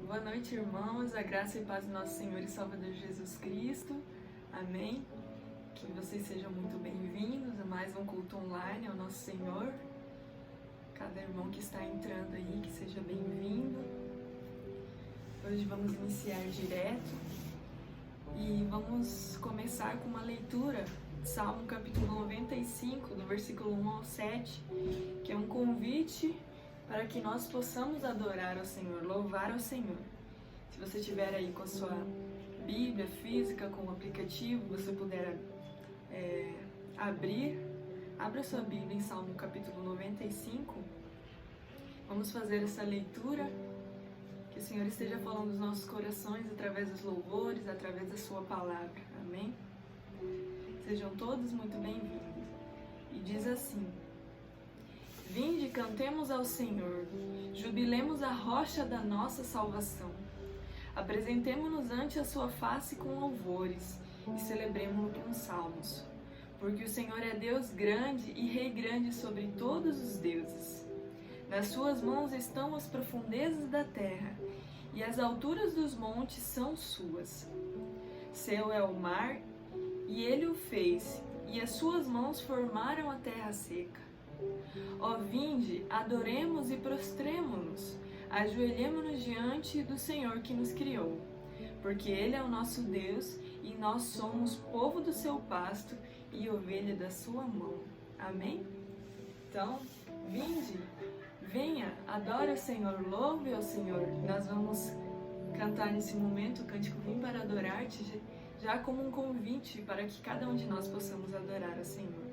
Boa noite, irmãos. A graça e paz do nosso Senhor e Salvador Jesus Cristo. Amém. Que vocês sejam muito bem-vindos a mais um culto online ao nosso Senhor. Cada irmão que está entrando aí, que seja bem-vindo. Hoje vamos iniciar direto e vamos começar com uma leitura de Salmo capítulo 95, do versículo 1 ao 7, que é um convite para que nós possamos adorar ao Senhor, louvar ao Senhor. Se você estiver aí com a sua Bíblia física, com o aplicativo, você puder abra sua Bíblia em Salmo capítulo 95. Vamos fazer essa leitura, que o Senhor esteja falando dos nossos corações através dos louvores, através da sua palavra. Amém? Sejam todos muito bem-vindos. E diz assim: Vinde, cantemos ao Senhor, jubilemos a rocha da nossa salvação. Apresentemo-nos ante a sua face com louvores e celebremo-lo com salmos. Porque o Senhor é Deus grande e Rei grande sobre todos os deuses. Nas suas mãos estão as profundezas da terra, e as alturas dos montes são suas. Seu é o mar, e ele o fez, e as suas mãos formaram a terra seca. Ó, vinde, adoremos e prostremo-nos, ajoelhemo-nos diante do Senhor que nos criou, porque Ele é o nosso Deus e nós somos povo do seu pasto e ovelha da sua mão. Amém? Então, vinde, venha, adore o Senhor, louve ao Senhor. Nós vamos cantar nesse momento o cântico Vim para adorar-te, já como um convite para que cada um de nós possamos adorar ao Senhor.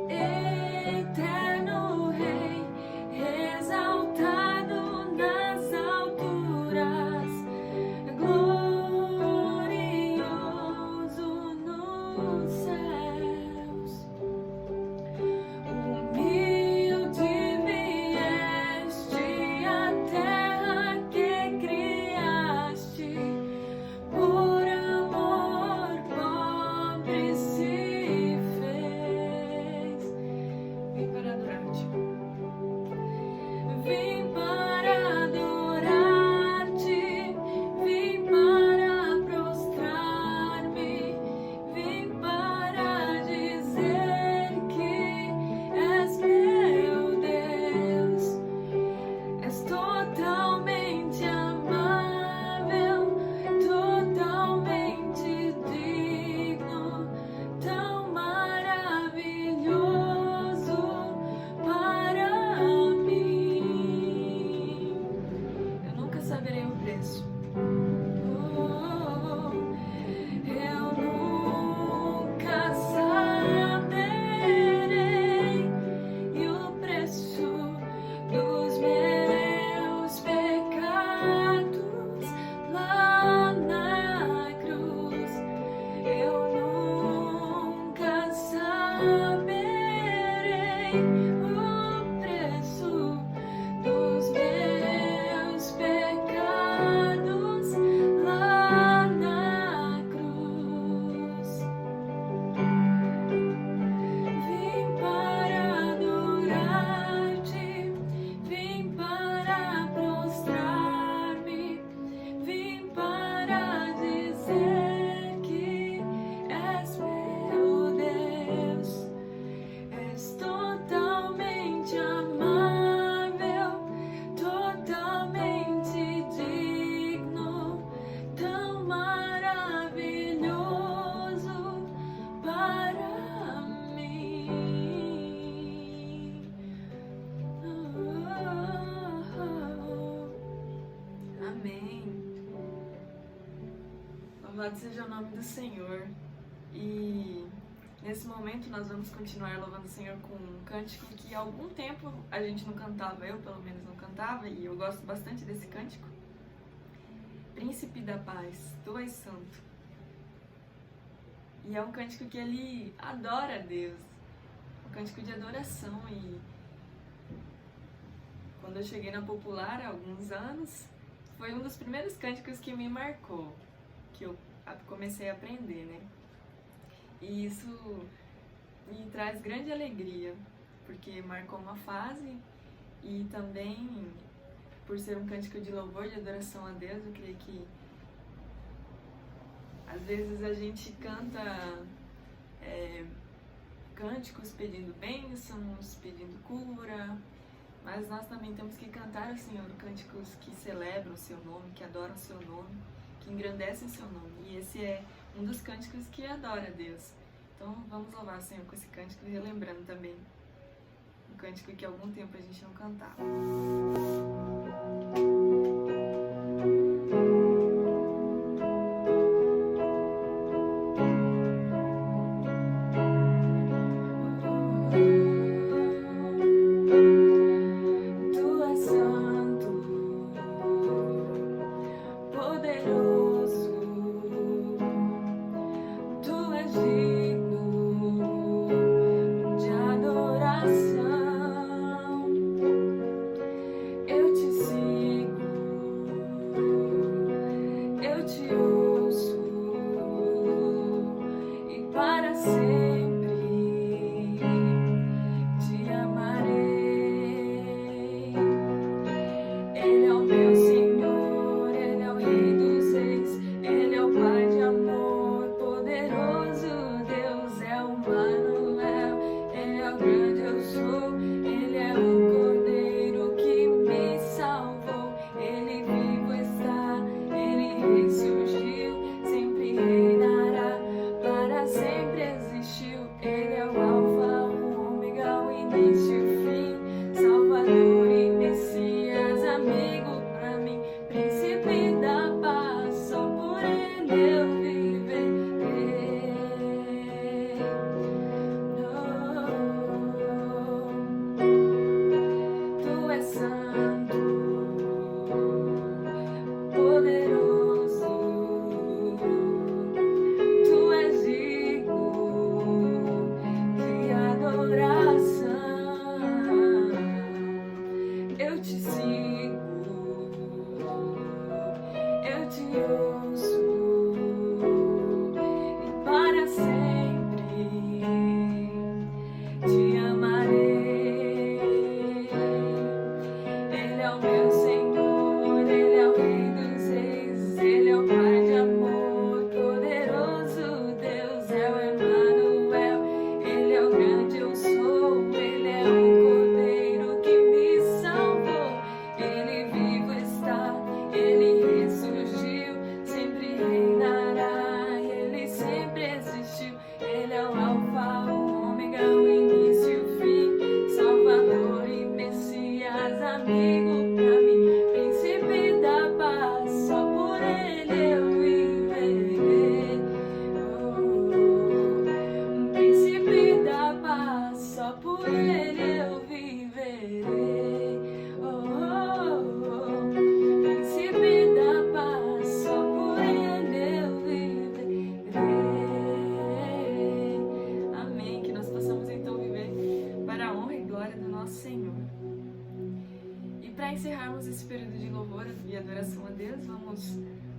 Eterno Louvado seja o nome do Senhor. E nesse momento nós vamos continuar louvando o Senhor com um cântico que há algum tempo a gente não cantava, eu pelo menos não cantava, e eu gosto bastante desse cântico. Príncipe da Paz, Tu és Santo. E é um cântico que ele adora a Deus, um cântico de adoração. E quando eu cheguei na Popular há alguns anos, foi um dos primeiros cânticos que me marcou, que eu comecei a aprender, né? E isso me traz grande alegria, porque marcou uma fase e também, por ser um cântico de louvor, de adoração a Deus, eu creio que às vezes a gente canta cânticos pedindo bênçãos, pedindo cura, mas nós também temos que cantar ao Senhor cânticos que celebram o seu nome, que adoram o seu nome, que engrandecem o seu nome. E esse é um dos cânticos que adora a Deus. Então vamos louvar o Senhor com esse cântico, relembrando também um cântico que há algum tempo a gente não cantava.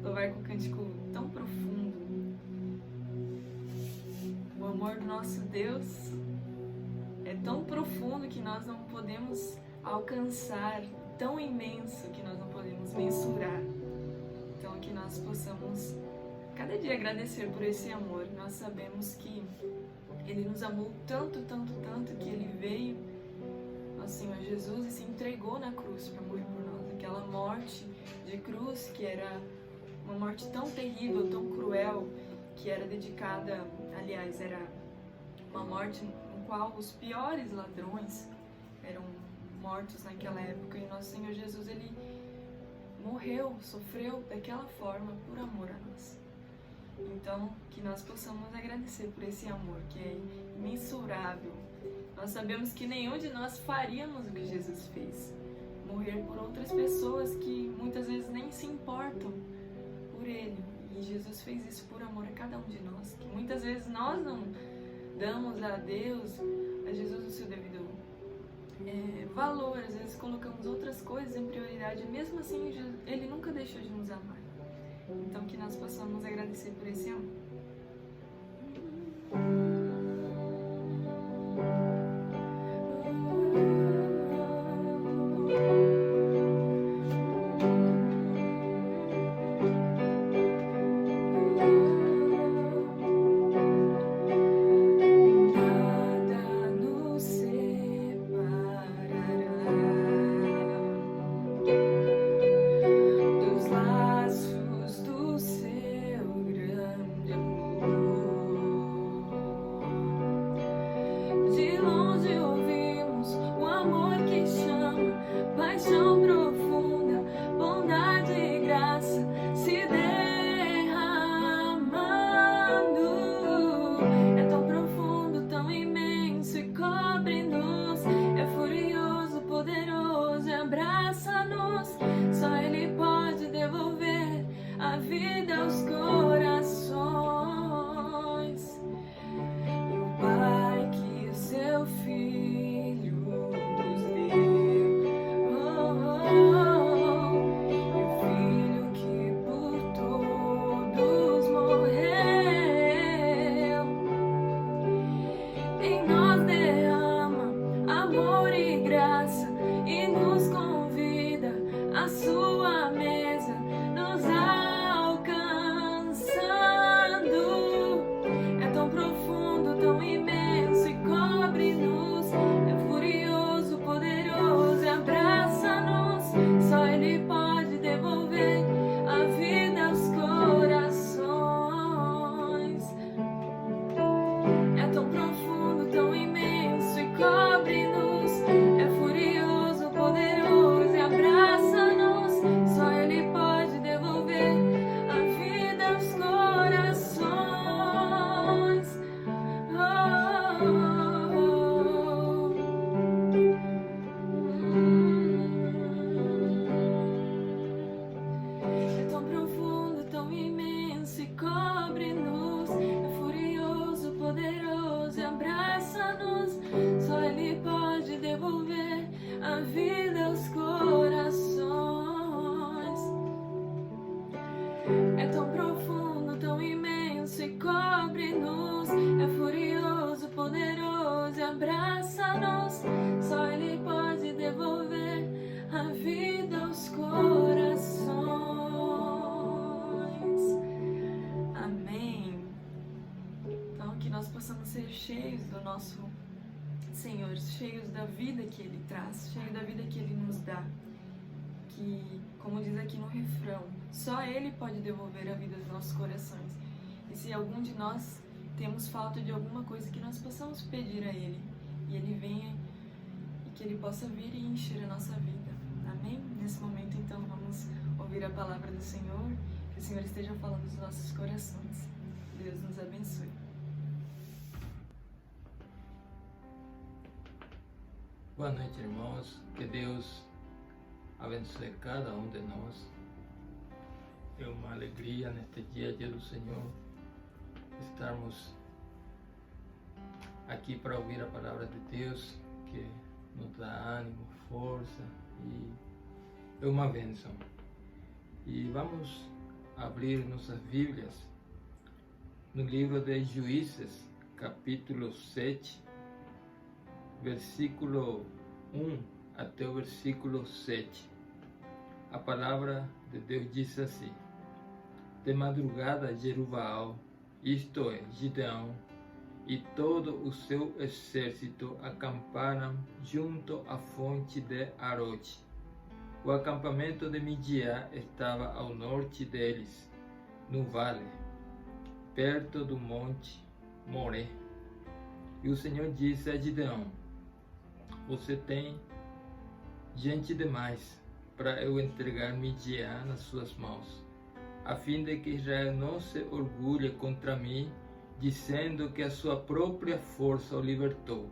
Louvar com um cântico tão profundo. O amor do nosso Deus é tão profundo que nós não podemos alcançar, tão imenso que nós não podemos mensurar. Então que nós possamos cada dia agradecer por esse amor. Nós sabemos que Ele nos amou tanto, tanto, tanto que Ele veio, nosso Senhor Jesus, e se entregou na cruz para morrer por nós. Aquela morte de cruz que era uma morte tão terrível, tão cruel, que era dedicada, aliás, era uma morte em qual os piores ladrões eram mortos naquela época. E nosso Senhor Jesus, Ele morreu, sofreu daquela forma por amor a nós. Então, que nós possamos agradecer por esse amor que é imensurável. Nós sabemos que nenhum de nós faríamos o que Jesus fez. Morrer por outras pessoas que muitas vezes nem se importam por Ele. E Jesus fez isso por amor a cada um de nós. Que muitas vezes nós não damos a Deus, a Jesus o seu devido valor. Às vezes colocamos outras coisas em prioridade. Mesmo assim, Ele nunca deixou de nos amar. Então que nós possamos agradecer por esse amor. Cheios do nosso Senhor, cheios da vida que Ele traz, cheios da vida que Ele nos dá, que, como diz aqui no refrão, só Ele pode devolver a vida dos nossos corações. E se algum de nós temos falta de alguma coisa, que nós possamos pedir a Ele, e Ele venha e que Ele possa vir e encher a nossa vida. Amém? Nesse momento, então, vamos ouvir a palavra do Senhor, que o Senhor esteja falando dos nossos corações. Deus nos abençoe. Boa noite, irmãos. Que Deus abençoe cada um de nós. É uma alegria neste dia do Senhor estarmos aqui para ouvir a palavra de Deus, que nos dá ânimo, força e é uma bênção. E vamos abrir nossas Bíblias no livro de Juízes, capítulo 7, versículo 1 até o versículo 7. A palavra de Deus diz assim: De madrugada, Jerubaal, isto é, Gideão, e todo o seu exército acamparam junto à fonte de Arote. O acampamento de Midian estava ao norte deles, no vale, perto do monte Moré. E o Senhor disse a Gideão: Você tem gente demais para eu entregar Midian nas suas mãos. a fim de que Israel não se orgulhe contra mim, dizendo que a sua própria força o libertou.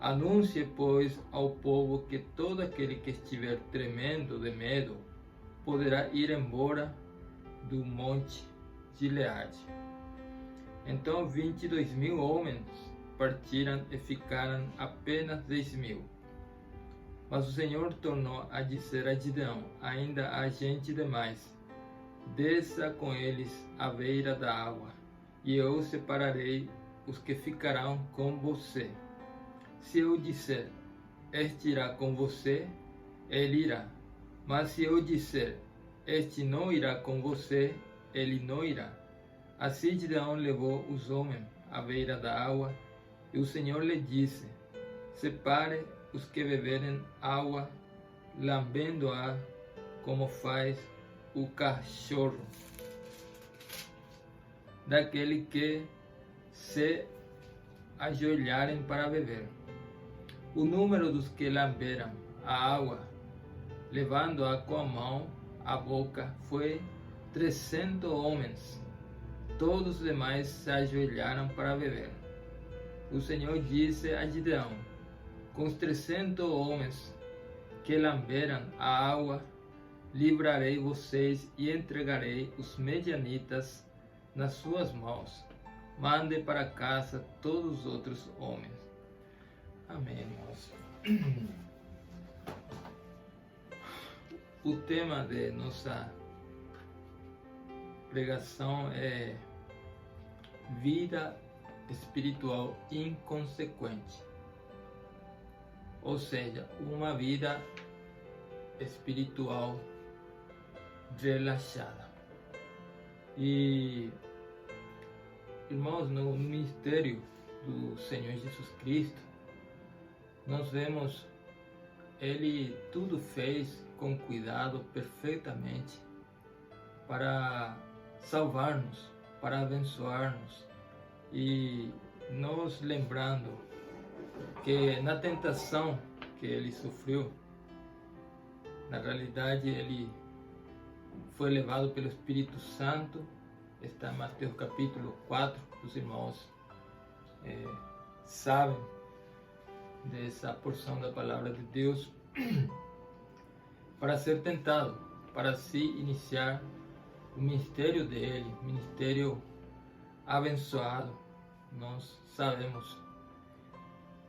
Anuncie, pois, ao povo que todo aquele que estiver tremendo de medo poderá ir embora do monte Gileade. Então 22.000 homens partiram e ficaram apenas 10.000. Mas o Senhor tornou a dizer a Gideão: ainda há gente demais. Desça com eles à beira da água, e eu separarei os que ficarão com você. Se eu disser, este irá com você, ele irá. Mas se eu disser, este não irá com você, ele não irá. Assim Gideão levou os homens à beira da água, e o Senhor lhe disse: separe os que beberem água, lambendo-a como faz o cachorro, daquele que se ajoelharem para beber. O número dos que lamberam a água, levando-a com a mão à boca, foi 300 homens. Todos os demais se ajoelharam para beber. O Senhor disse a Gideão: com os 300 homens que lamberam a água, livrarei vocês e entregarei os medianitas nas suas mãos. Mande para casa todos os outros homens. Amém, irmãos. O tema de nossa pregação é vida espiritual inconsequente, ou seja, uma vida espiritual relaxada. E, irmãos, no ministério do Senhor Jesus Cristo, nós vemos Ele tudo fez com cuidado, perfeitamente, para salvar-nos, para abençoar-nos. E nos lembrando que na tentação que Ele sofreu, na realidade Ele foi levado pelo Espírito Santo. Está em Mateus capítulo 4, os irmãos sabem dessa porção da palavra de Deus, para ser tentado, para se iniciar o ministério dele, ministério abençoado, nós sabemos.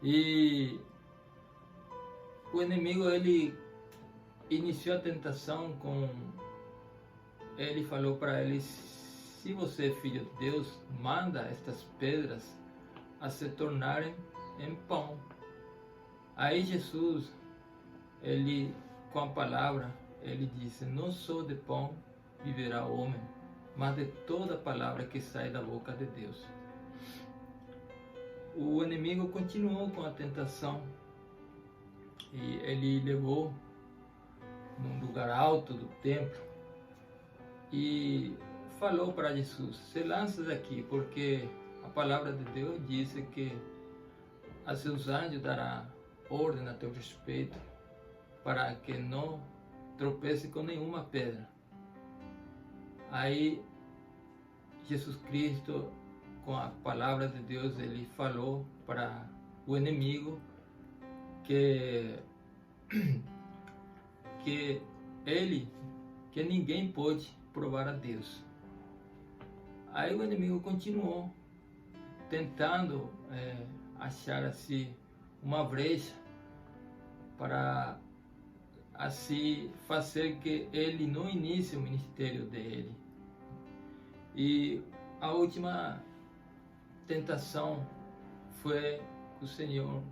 E o inimigo, ele iniciou a tentação ele falou para ele: se você é filho de Deus, manda estas pedras a se tornarem em pão. Aí Jesus, ele, com a palavra, ele disse: não só de pão viverá o homem, mas de toda palavra que sai da boca de Deus. O inimigo continuou com a tentação e ele levou num lugar alto do templo e falou para Jesus: se lança daqui, porque a palavra de Deus disse que a seus anjos dará ordem a teu respeito para que não tropece com nenhuma pedra. Aí Jesus Cristo, com a palavra de Deus, ele falou para o inimigo que ninguém pode provar a Deus. Aí o inimigo continuou tentando achar assim uma brecha para assim fazer que ele não inicie o ministério dele. E a última tentação foi que o Senhor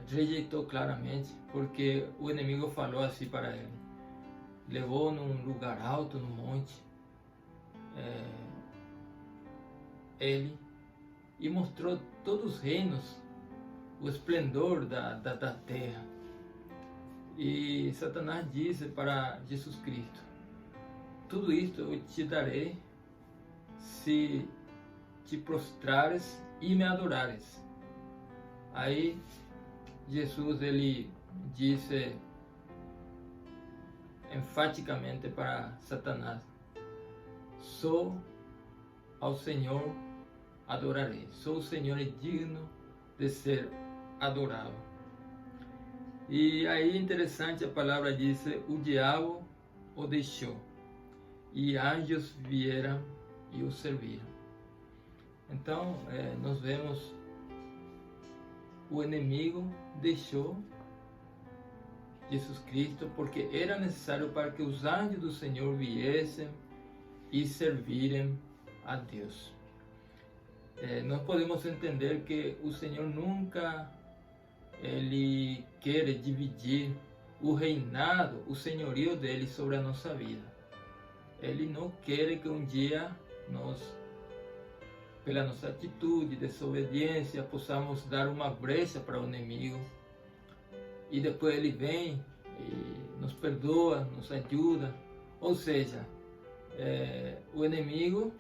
rejeitou claramente, porque o inimigo falou assim para ele, levou num lugar alto, no monte, ele, e mostrou todos os reinos, o esplendor da terra. E Satanás disse para Jesus Cristo: tudo isto eu te darei se te prostrares e me adorares. Aí Jesus, ele disse enfaticamente para Satanás: só ao Senhor adorarei. Só o Senhor é digno de ser adorado. E aí interessante, a palavra diz: o diabo o deixou, e anjos vieram e o serviram. Então, nós vemos o inimigo deixou Jesus Cristo porque era necessário para que os anjos do Senhor viessem e servirem a Deus. Nós podemos entender que o Senhor nunca ele quer dividir o reinado, o senhorio dele sobre a nossa vida. Ele não quer que um dia nós, pela nossa atitude, desobediência, possamos dar uma brecha para o inimigo e depois ele vem e nos perdoa, nos ajuda. Ou seja, o inimigo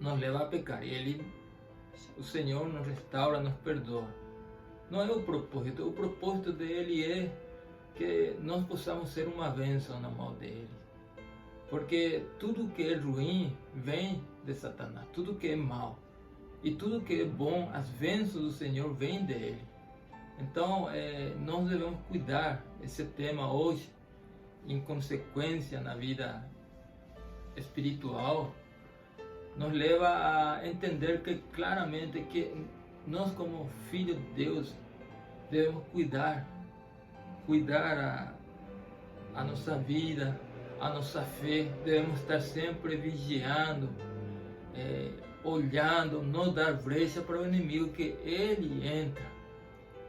nos leva a pecar e o Senhor nos restaura, nos perdoa. Não é o propósito dele é que nós possamos ser uma bênção na mão dele. Porque tudo que é ruim vem de Satanás, tudo que é mal. E tudo que é bom, as bênçãos do Senhor vêm dele. Então, nós devemos cuidar esse tema hoje, em consequência na vida espiritual, nos leva a entender que claramente que nós como filhos de Deus devemos cuidar a nossa vida, a nossa fé, devemos estar sempre vigiando, olhando, não dar brecha para o inimigo, que ele entra.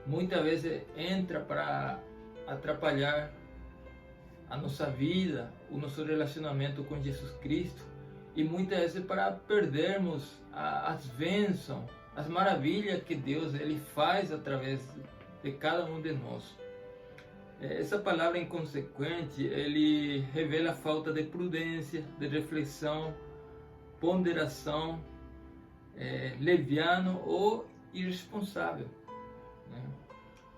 Muitas vezes entra para atrapalhar a nossa vida, o nosso relacionamento com Jesus Cristo, e muitas vezes para perdermos as bênçãos, as maravilhas que Deus ele faz através de cada um de nós. Essa palavra inconsequente, ele revela a falta de prudência, de reflexão, ponderação, leviano ou irresponsável, né?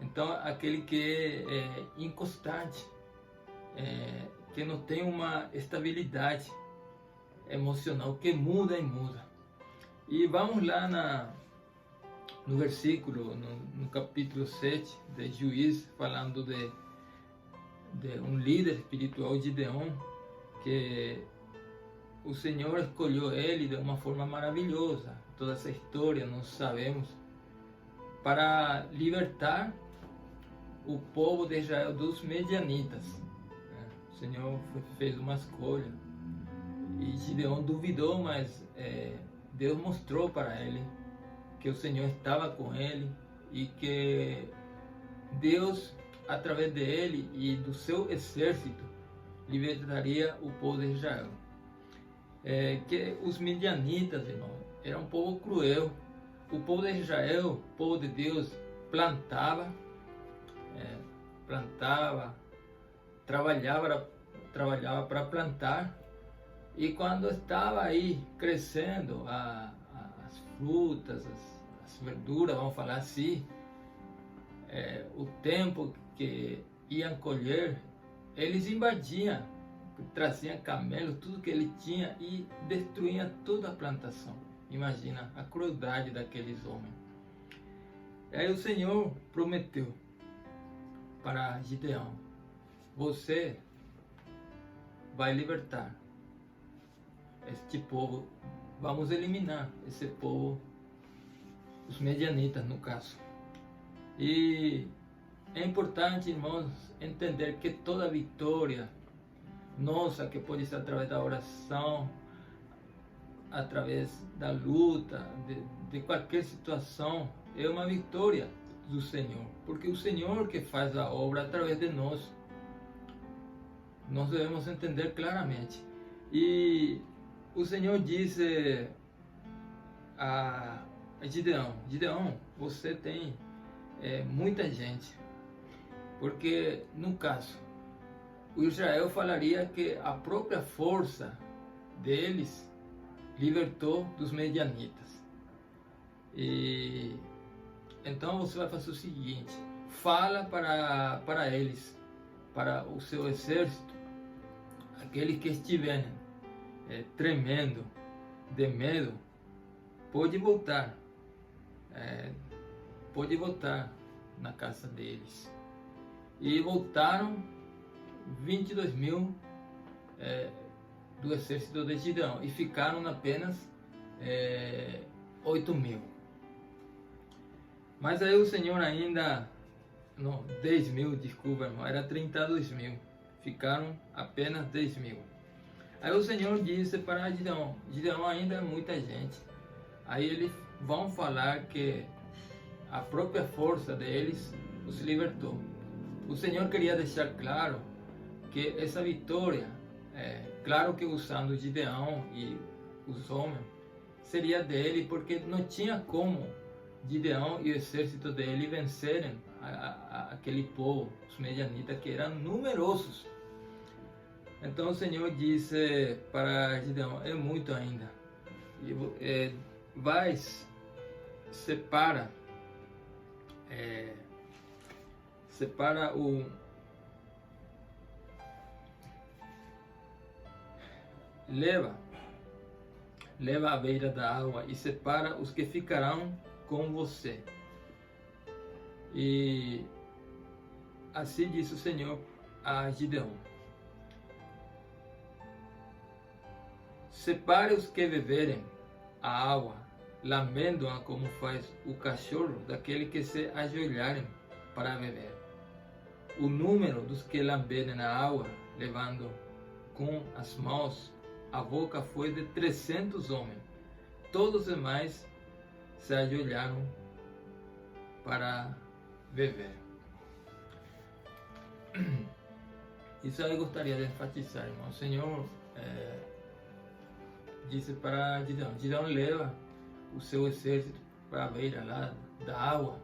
Então, aquele que é inconstante, que não tem uma estabilidade emocional, que muda e muda. E vamos lá no versículo, no capítulo 7 de Juízes, falando de um líder espiritual, Gideon, que o Senhor escolheu ele de uma forma maravilhosa. Toda essa história nós sabemos, para libertar o povo de Israel dos medianitas. O Senhor fez uma escolha e Gideon duvidou, mas Deus mostrou para ele que o Senhor estava com ele e que Deus, através dele e do seu exército, libertaria o povo de Israel. Que os midianitas, irmão, eram um povo cruel. O povo de Israel, o povo de Deus, plantava, trabalhava para plantar, e quando estava aí crescendo as frutas, as verduras, vamos falar assim, o tempo que iam colher, eles invadiam, traziam camelos, tudo que ele tinha e destruíam toda a plantação. Imagina a crueldade daqueles homens. Aí o Senhor prometeu para Gideão: você vai libertar este povo, vamos eliminar esse povo, os medianitas no caso. E é importante, irmãos, entender que toda vitória nossa, que pode ser através da oração, através da luta, de qualquer situação, é uma vitória do Senhor, porque o Senhor que faz a obra através de nós. Nós devemos entender claramente. E o Senhor disse a Gideão: Gideão, você tem muita gente, porque no caso o Israel falaria que a própria força deles libertou dos medianitas. E então você vai fazer o seguinte: fala para eles, para o seu exército, aqueles que estiverem tremendo de medo, pôde voltar na casa deles. E voltaram 22.000 do exército de Gideão, e ficaram apenas 8.000. Mas aí o Senhor ainda, não, 10.000, desculpa, irmão, era 32.000, ficaram apenas 10.000. Aí o Senhor disse para Gideão: Gideão, ainda é muita gente. Aí eles vão falar que a própria força deles os libertou. O Senhor queria deixar claro que essa vitória, claro que usando Gideão e os homens, seria dele, porque não tinha como Gideão e o exército dele vencerem aquele povo, os medianitas, que eram numerosos. Então o Senhor disse para Gideão: é muito ainda. Separa leva à beira da água e separa os que ficarão com você. E assim disse o Senhor a Gideão: separe os que beberem a água, lambendo-a como faz o cachorro daquele que se ajoelharem para beber. O número dos que lamberem a água, levando com as mãos a boca, foi de 300 homens. Todos os demais se ajoelharam para beber. Isso aí eu gostaria de enfatizar, irmão. O Senhor disse para Gideão: Gideão, leva o seu exército para a beira lá da água,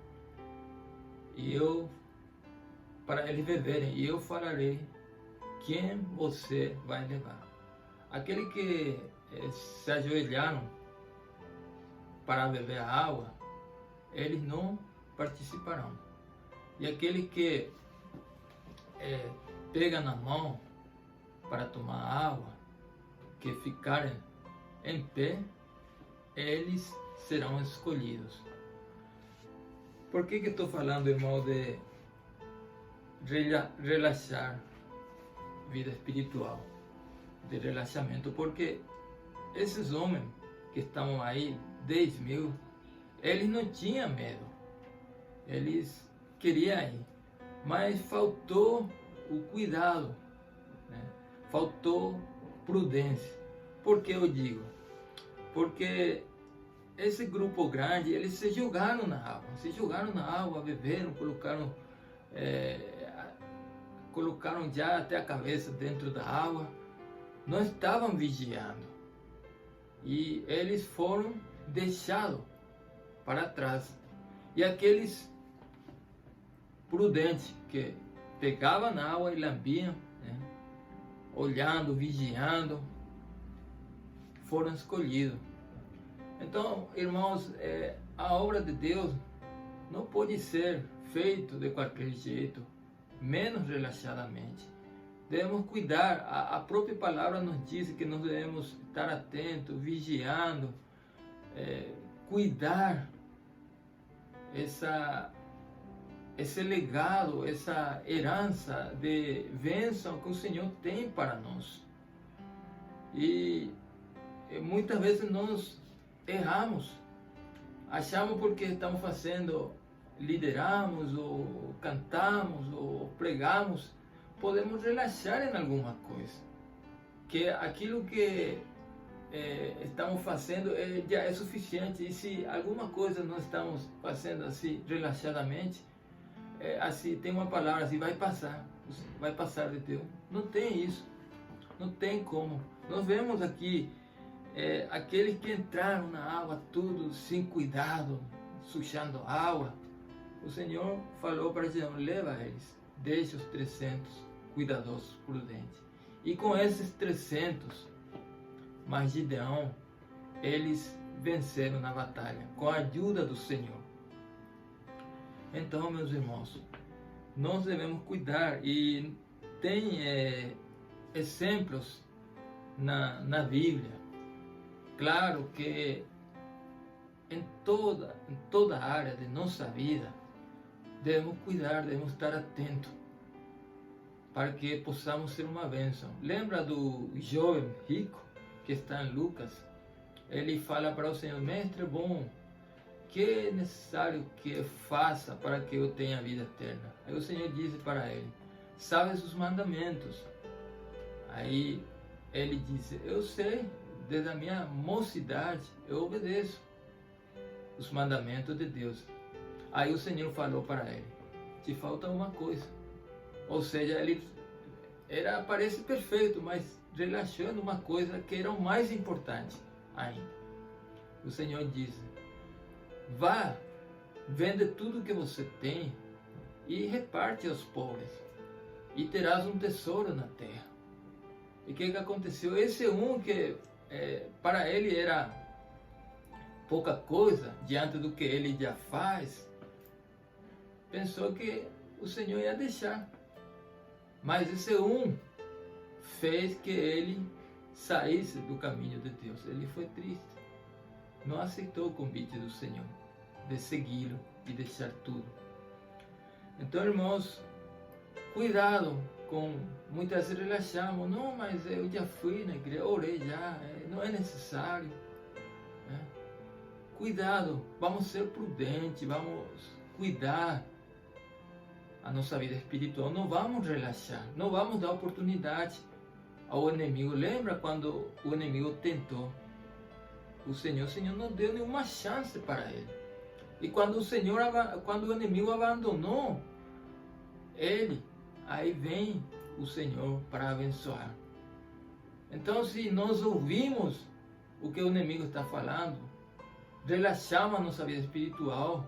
e para eles beberem, e eu falarei quem você vai levar. Aquele que se ajoelharam para beber a água, eles não participarão. E aquele que pega na mão para tomar água, que ficarem em pé, eles serão escolhidos. Por que estou falando, irmão, de relaxar vida espiritual, de relaxamento? Porque esses homens que estavam aí, 10.000, eles não tinham medo, eles queriam ir, mas faltou o cuidado, né? Faltou prudência. Por que eu digo? Porque esse grupo grande, eles se jogaram na água, beberam, colocaram já até a cabeça dentro da água, não estavam vigiando, e eles foram deixados para trás. E aqueles prudentes que pegavam na água e lambiam, né, olhando, vigiando, foram escolhidos. Então, irmãos, a obra de Deus não pode ser feita de qualquer jeito, menos relaxadamente. Devemos cuidar. A própria palavra nos diz que nós devemos estar atentos, vigiando, cuidar esse legado, essa herança de bênção que o Senhor tem para nós. E muitas vezes nós erramos, achamos porque estamos fazendo, lideramos, ou cantamos, ou pregamos, podemos relaxar em alguma coisa, que aquilo que estamos fazendo já é suficiente. E se alguma coisa nós estamos fazendo assim relaxadamente, assim, tem uma palavra assim: vai passar de Deus. Não tem isso, não tem como. Nós vemos aqui aqueles que entraram na água tudo sem cuidado, sujando água. O Senhor falou para Gideão: leva eles, deixa os 300 cuidadosos, prudentes. E com esses 300, mas Gideão, eles venceram na batalha, com a ajuda do Senhor. Então, meus irmãos, nós devemos cuidar, e tem exemplos na Bíblia. Claro que em toda área de nossa vida, devemos cuidar, devemos estar atentos para que possamos ser uma bênção. Lembra do jovem rico que está em Lucas? Ele fala para o Senhor: Mestre bom, que é necessário que eu faça para que eu tenha vida eterna? Aí o Senhor disse para ele: sabes os mandamentos? Aí ele disse: eu sei, desde a minha mocidade eu obedeço os mandamentos de Deus. Aí o Senhor falou para ele: te falta uma coisa. Ou seja, ele parece perfeito, mas relaxando uma coisa que era o mais importante ainda. O Senhor disse: vá, vende tudo que você tem e reparte aos pobres, e terás um tesouro na terra. E o que aconteceu? Esse que para ele era pouca coisa diante do que ele já faz, pensou que o Senhor ia deixar. Mas esse fez que ele saísse do caminho de Deus. Ele foi triste. Não aceitou o convite do Senhor de segui-lo e deixar tudo. Então, irmãos, cuidado com muitas vezes relaxamos. Não, mas eu já fui na igreja, orei já, não é necessário. Cuidado, vamos ser prudentes, vamos cuidar a nossa vida espiritual. Não vamos relaxar, não vamos dar oportunidade ao inimigo. Lembra quando o inimigo tentou o Senhor não deu nenhuma chance para ele. E quando o inimigo abandonou ele, aí vem o Senhor para abençoar. Então, se nós ouvimos o que o inimigo está falando, relaxamos a nossa vida espiritual,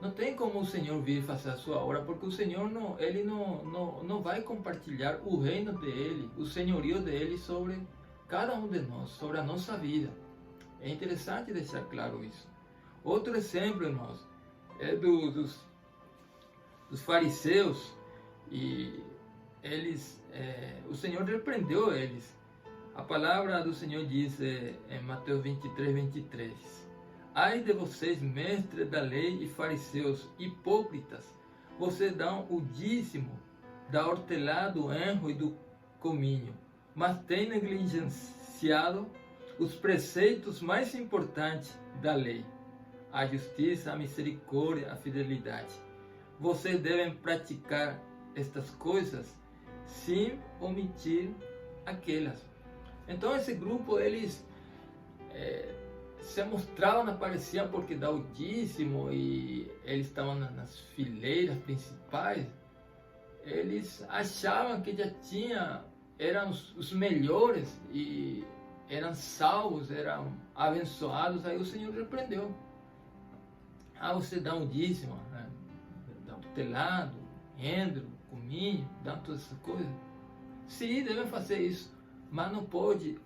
não tem como o Senhor vir fazer a sua obra, porque o Senhor não vai compartilhar o reino dele, o senhorio dele sobre cada um de nós, sobre a nossa vida. É interessante deixar claro isso. Outro exemplo, irmãos, é dos fariseus, e eles, o Senhor repreendeu eles. A palavra do Senhor diz em Mateus 23:23: ai de vocês, mestres da lei e fariseus, hipócritas, vocês dão o dízimo da hortelã, do enro e do cominho, mas têm negligenciado os preceitos mais importantes da lei: a justiça, a misericórdia, a fidelidade. Vocês devem praticar estas coisas sem omitir aquelas. Então esse grupo, eles se mostravam, apareciam porque dá o dízimo, e eles estavam nas fileiras principais. Eles achavam que já eram os melhores e eram salvos, eram abençoados. Aí o Senhor repreendeu. Você dá um dízimo, né? Dá um telado, endro, cominho, dá todas essas coisas. Sim, devem fazer isso, mas não pode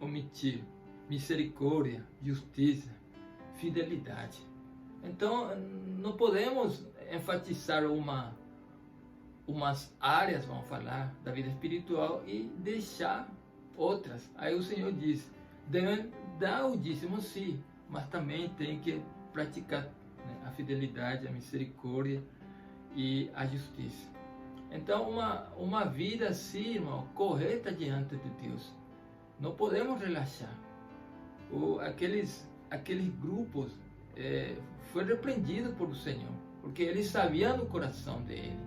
omitir misericórdia, justiça, fidelidade. Então, não podemos enfatizar umas áreas, vamos falar, da vida espiritual e deixar outras. Aí o Senhor diz: devem dar o dízimo, sim, mas também tem que praticar, né, a fidelidade, a misericórdia e a justiça. Então, uma vida assim, irmão, correta diante de Deus. Não podemos relaxar. Aqueles grupos foi repreendido por o Senhor, porque ele sabia no coração dele.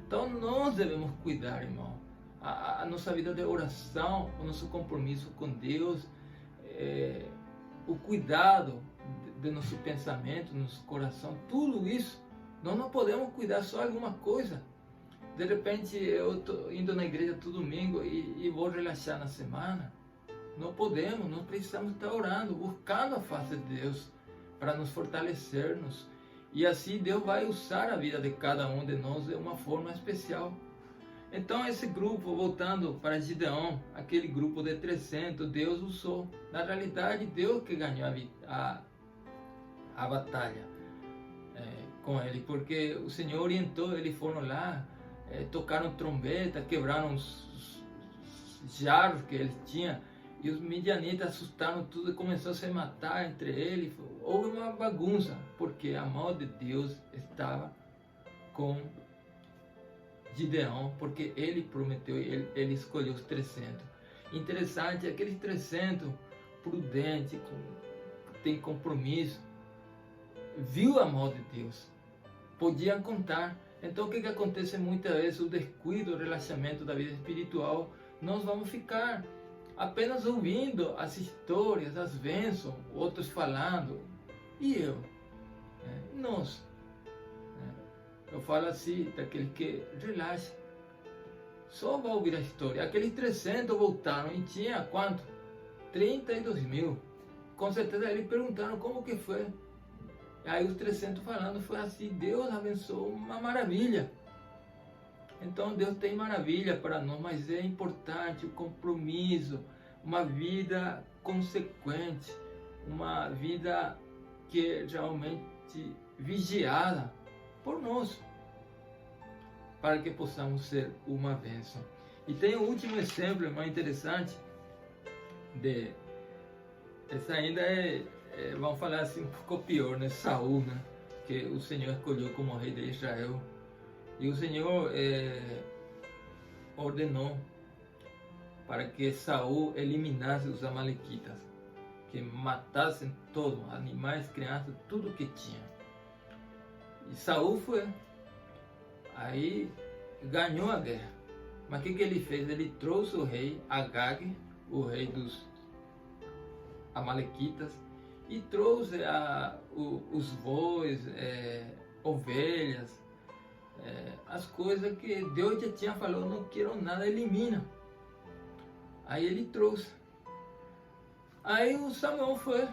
Então nós devemos cuidar, irmão, a nossa vida de oração, o nosso compromisso com Deus, o cuidado de nosso pensamento, nosso coração, tudo isso. Nós não podemos cuidar só alguma coisa. De repente eu estou indo na igreja todo domingo e vou relaxar na semana. Não podemos, nós precisamos estar orando, buscando a face de Deus para nos fortalecermos. E assim Deus vai usar a vida de cada um de nós de uma forma especial. Então esse grupo, voltando para Gideão, aquele grupo de 300, Deus usou. Na realidade, Deus que ganhou a batalha com ele, porque o Senhor orientou, eles foram lá, tocaram trombeta, quebraram jarros que eles tinham, e os midianitas assustaram tudo e começou a se matar entre eles. Houve uma bagunça, porque a mão de Deus estava com Gideão, porque ele prometeu, ele escolheu os 300. Interessante, aqueles 300 prudentes, tem compromisso, viu a mão de Deus, podiam contar. Então o que acontece muitas vezes? O descuido, o relaxamento da vida espiritual, nós vamos ficar apenas ouvindo as histórias, as bênçãos, outros falando, e eu? Nós? Eu falo assim, daquele que relaxa, só vai ouvir a história. Aqueles 300 voltaram e tinha quanto? 32 mil. Com certeza eles perguntaram como que foi. Aí os 300 falando, foi assim, Deus abençoou, uma maravilha. Então Deus tem maravilha para nós, mas é importante o compromisso, uma vida consequente, uma vida que é realmente vigiada por nós, para que possamos ser uma bênção. E tem o último exemplo, mais interessante, essa ainda vamos falar assim, um pouco pior, né? Saul, né? Que o Senhor escolheu como rei de Israel. E o Senhor ordenou para que Saul eliminasse os amalequitas, que matassem todos, animais, crianças, tudo que tinha. E Saul foi. Aí ganhou a guerra. Mas o que ele fez? Ele trouxe o rei Agag, o rei dos amalequitas, e trouxe os bois, ovelhas, as coisas que Deus já tinha falado, não quero nada, elimina. Aí ele trouxe. Aí o Samuel foi,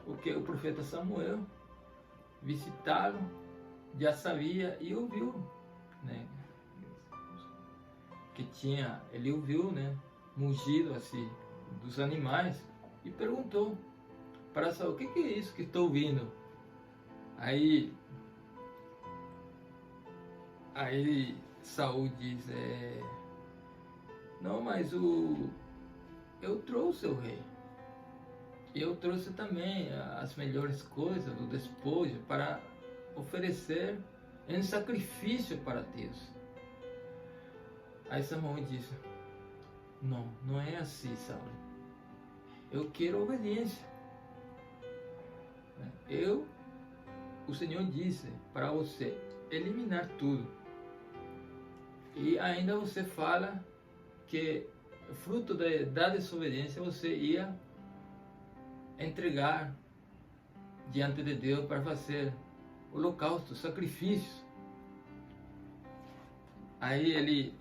porque o profeta Samuel visitá-lo, já sabia e ouviu, né, que tinha, ele ouviu, né, mugido assim dos animais e perguntou para Saul: o que é isso que estou ouvindo? Aí Saul diz: não, mas eu trouxe o rei. Eu trouxe também as melhores coisas do despojo para oferecer em sacrifício para Deus. Aí Samuel disse: não é assim, Saul. Eu quero obediência. O Senhor disse para você eliminar tudo. E ainda você fala que fruto da desobediência você ia entregar diante de Deus para fazer holocausto, sacrifícios. Aí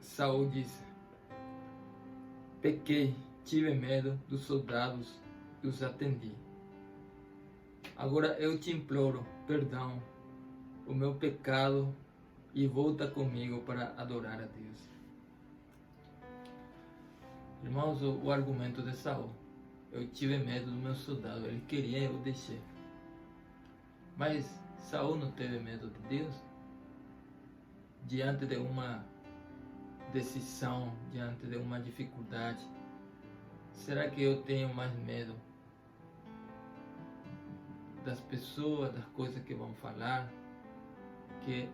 Saul disse: pequei, tive medo dos soldados e os atendi. Agora eu te imploro perdão o meu pecado e volta comigo para adorar a Deus. Irmãos, o argumento de Saul: eu tive medo do meu soldado, ele queria, eu deixei. Mas Saul não teve medo de Deus? Diante de uma decisão, diante de uma dificuldade, será que eu tenho mais medo das pessoas, das coisas que vão falar, que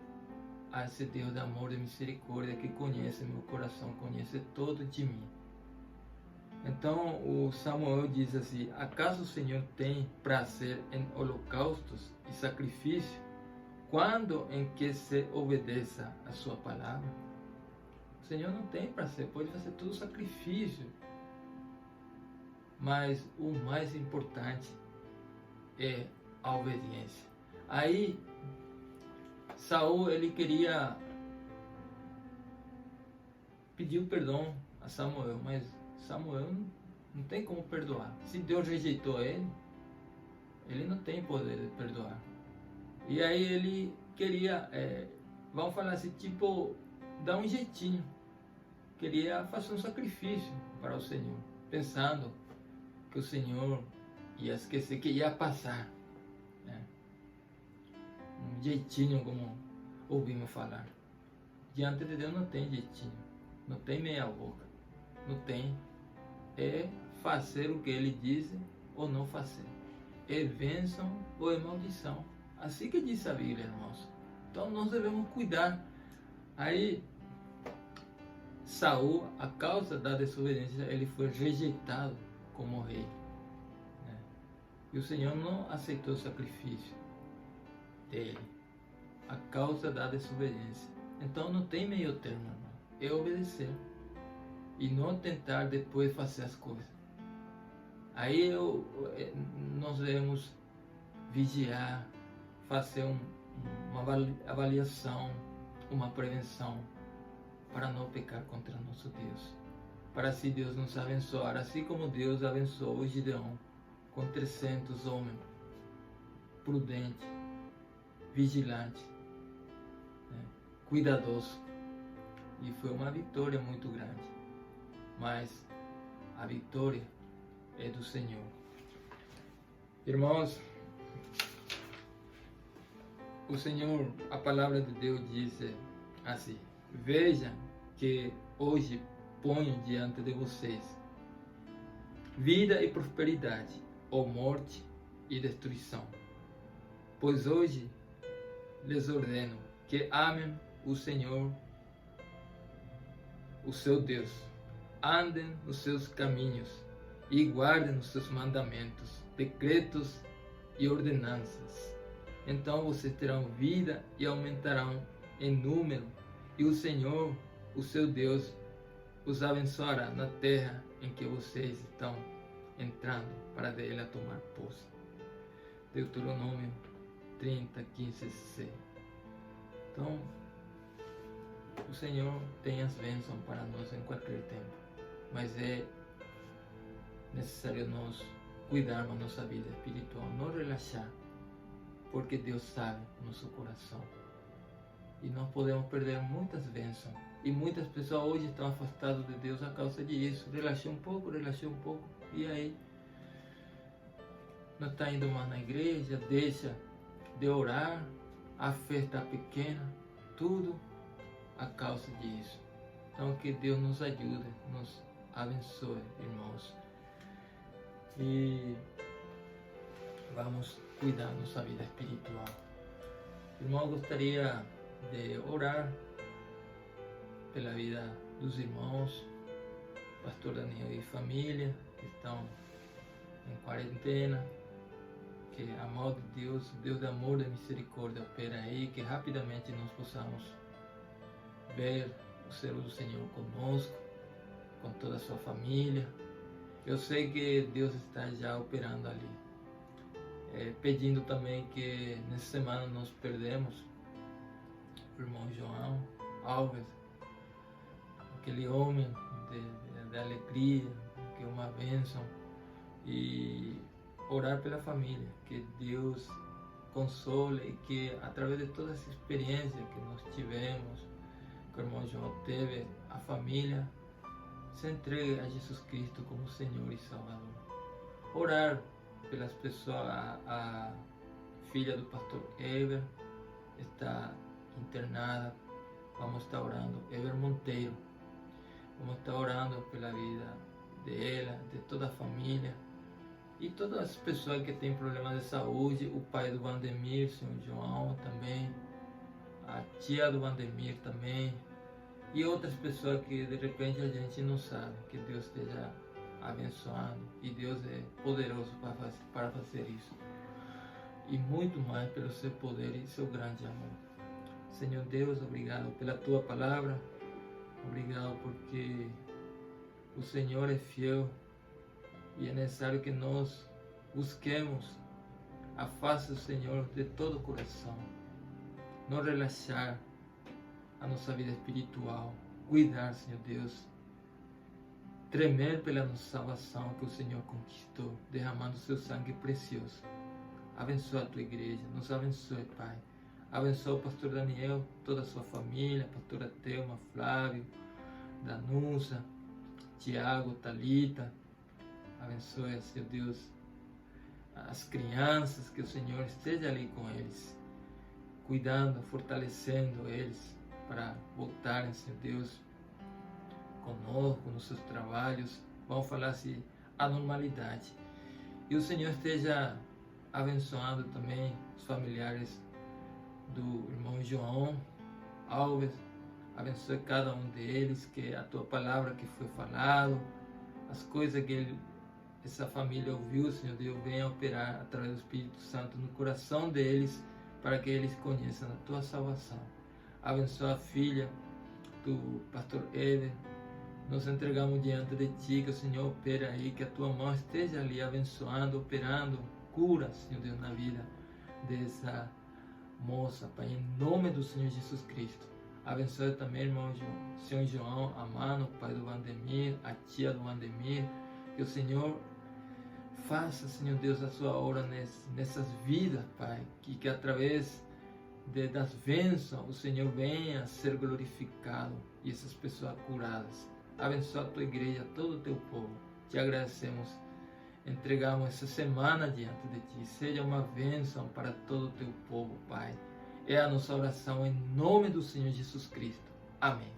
a esse Deus de amor e misericórdia que conhece meu coração, conhece todo de mim? Então o Samuel diz assim: acaso o Senhor tem prazer em holocaustos e sacrifício, quando em que se obedeça a sua palavra? O Senhor não tem prazer, pode fazer tudo sacrifício, mas o mais importante é a obediência. Aí Saul, ele queria pedir perdão a Samuel, mas Samuel não tem como perdoar. Se Deus rejeitou ele não tem poder de perdoar. E aí ele queria, vamos falar assim, tipo, dar um jeitinho. Queria fazer um sacrifício para o Senhor, pensando que o Senhor ia esquecer, que ia passar, né? Um jeitinho, como ouvimos falar. diante de Deus não tem jeitinho, não tem meia boca, não tem. É fazer o que Ele diz ou não fazer. É bênção ou é maldição. Assim que diz a Bíblia, irmãos. Então nós devemos cuidar. Aí Saul, a causa da desobediência, ele foi rejeitado como rei, né? E o Senhor não aceitou o sacrifício dele, a causa da desobediência. Então não tem meio termo, irmão. É obedecer e não tentar depois fazer as coisas. Aí nós devemos vigiar, fazer uma avaliação, uma prevenção, para não pecar contra nosso Deus. Para assim Deus nos abençoar, assim como Deus abençoou Gideão com 300 homens, prudente, vigilante, né, cuidadoso. E foi uma vitória muito grande. Mas a vitória é do Senhor. Irmãos, o Senhor, a palavra de Deus diz assim: vejam que hoje ponho diante de vocês vida e prosperidade, ou morte e destruição. Pois hoje lhes ordeno que amem o Senhor, o seu Deus, andem nos seus caminhos e guardem os seus mandamentos, decretos e ordenanças. Então vocês terão vida e aumentarão em número, e o Senhor, o seu Deus, os abençoará na terra em que vocês estão entrando para dele a tomar posse. Deuteronômio 30, 15, 16. Então, o Senhor tem as bênçãos para nós em qualquer tempo, mas é necessário nós cuidarmos da nossa vida espiritual, não relaxar, porque Deus sabe o nosso coração. E nós podemos perder muitas bênçãos. E muitas pessoas hoje estão afastadas de Deus a causa disso. Relaxou um pouco, e aí não está indo mais na igreja, deixa de orar, a fé está pequena, tudo a causa disso. Então que Deus nos ajude, nos abençoe, irmãos. E vamos cuidar da nossa vida espiritual. Irmão, gostaria de orar pela vida dos irmãos, pastor Daniel e família, que estão em quarentena. Que a mão de Deus, Deus de amor e misericórdia, opera aí, que rapidamente nós possamos ver o ser do Senhor conosco, com toda a sua família. Eu sei que Deus está já operando ali. Pedindo também que nessa semana nós perdemos o irmão João Alves, aquele homem de alegria, que é uma bênção, e orar pela família, que Deus console e que através de toda essa experiência que nós tivemos, que o irmão João teve, a família se entregue a Jesus Cristo como Senhor e Salvador. Orar pelas pessoas, a filha do pastor Eber está internada, vamos estar orando. Eber Monteiro, vamos estar orando pela vida dela, de toda a família e todas as pessoas que têm problemas de saúde, o pai do Vandemir, senhor João também, a tia do Vandemir também, e outras pessoas que de repente a gente não sabe. Que Deus esteja abençoando, e Deus é poderoso para fazer isso, e muito mais pelo seu poder e seu grande amor. Senhor Deus, obrigado pela tua palavra, obrigado porque o Senhor é fiel, e é necessário que nós busquemos a face do Senhor de todo o coração, não relaxar a nossa vida espiritual, cuidar, Senhor Deus, tremer pela nossa salvação que o Senhor conquistou, derramando seu sangue precioso. Abençoa a tua igreja, nos abençoe, Pai. Abençoa o pastor Daniel, toda a sua família, a pastora Thelma, Flávio, Danusa, Tiago, Talita. Abençoe, Senhor Deus, as crianças, que o Senhor esteja ali com eles, cuidando, fortalecendo eles, para voltarem, Senhor Deus, conosco, nos seus trabalhos, vamos falar assim, a normalidade. E o Senhor esteja abençoando também os familiares do irmão João Alves, abençoe cada um deles, que a tua palavra que foi falado, as coisas que essa família ouviu, Senhor Deus, venha operar através do Espírito Santo no coração deles, para que eles conheçam a tua salvação. Abençoa a filha do pastor Eder. Nos entregamos diante de ti, que o Senhor opere aí, que a tua mão esteja ali abençoando, operando, cura, Senhor Deus, na vida dessa moça, Pai, em nome do Senhor Jesus Cristo. Abençoe também, irmão Senhor João, a mano, pai do Vandemir, a tia do Vandemir, que o Senhor faça, Senhor Deus, a sua obra nessas vidas, Pai, que através das bênçãos o Senhor venha a ser glorificado e essas pessoas curadas. Abençoa a tua igreja, todo o teu povo. Te agradecemos. Entregamos essa semana diante de ti. Seja uma bênção para todo o teu povo, Pai. É a nossa oração em nome do Senhor Jesus Cristo. Amém.